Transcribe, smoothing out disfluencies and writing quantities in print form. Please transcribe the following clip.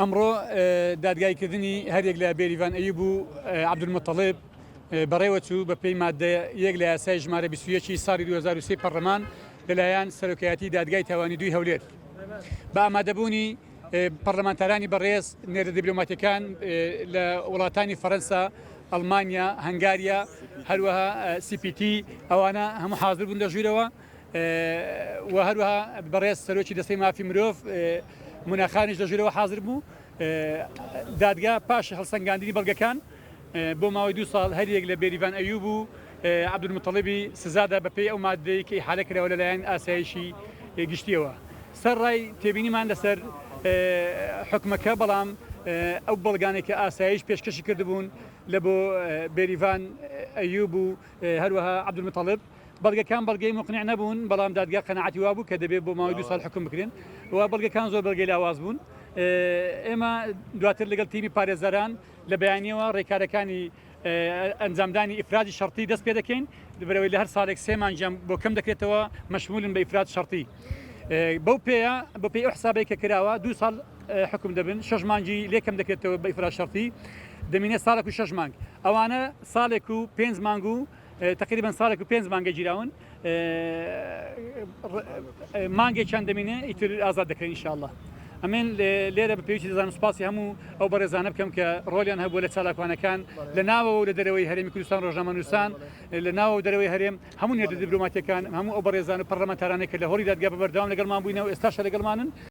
ئەمڕۆ دادگایکردنی هەرێک لە بێریڤان ئەیوب و عەبدولمەتەڵێب بەڕێوە چوو بە پێی مادە یەک لە یاسای ژمارە 21 ساڵی 2023 پەرلەمان لەلایەن سەرۆکایەتی دادگای تاوانی دوی هەولێر بە ئامادەبوونی پەرلەمانتارانی بەڕێز نێرە دیبلۆماتیەکان لە وڵاتانی فەرەنسا، ئەڵمانیا، هەنگاریا، هەروەها CPT ئەوانە هەموو حاضر بوون لە ژوورەوە و هەروەها بەڕێز سەرۆکی دەستەی مافی مرۆڤ مناخانیش لە ژوورەوە حاضر بوو. دادگا پاش هەڵسەنگاندنی بەڵگەکان بۆ ماوەی 2 ساڵ هەریەک لە بێریڤان ئەیوب و عەبدولمەتەڵێبی سزادا بەپێی ئەو مادەی کە ئیحالە کراوە لەلایەن ئاسایشی گشتیەوە. سەرڕای تێبینیمان لەسەر حکمەکە، بەڵام ئەو بەڵگانێک کە ئاسایش پێشکەشی کردبوون لە بۆ بێریڤان ئەیوب و هەروەها عەبدولمەتەڵێب بەڵگەکان بەڵگەی مقنع نەبوون، بەڵام دادگا قەناعەتی وا بوو کە دەبێت بۆ ماوەی 2 ساڵ حکم بکرێن و بەڵگەکان زۆر بەڵگەی لاواز بوون. ئێمە دواتر لەگەڵ تیمی پارێزەران لە بەیانیەوە ڕێکارەکانی ئەنجامدانی ئیفرادی شەرتی دەست پێ دەکەین لەبەرەوەی لە هەر ساڵێک 3 مانگ بۆ کەم دەکرێتەوە مەشمولن بە ئیفراد شەرتی. بەو پێیە بە پێی ئەو حسابێک کە کراوە 2 ساڵ حکم دەبن، 6 مانگی لێکەم دەکرێتەوە بە ئیفراد شەرتی، دەمینێت ساڵێک و 6 مانگ. ئەوانە ساڵێک و 5 مانگ و تقریبا ساڵێک و 5 مانگە گیراون، مانگێکیان دەمینێ ئیتر ئازاد دەکەین ئینشاءالله. ئەمێن لێرە بە پێویستی دەزانم سوپاسی هەموو ئەو بەڕێزانە بکەم کە ڕۆلیان هەبووە لە چالاکوانەکان لە ناوەوە و لە دەرەوەی هەرێمی کوردستان ڕۆژنامەنووسان، لە ناوە و دەرەوەی هەرێم هەموو نێردە دیبلۆماتیەکان، هەموو ئەو بەڕێزان و پەرلەمانتارانێک کە لە هۆڵی دادگا بەردەوام لەگەڵمان بووینەوە ئێستاشە لەگەڵمانن.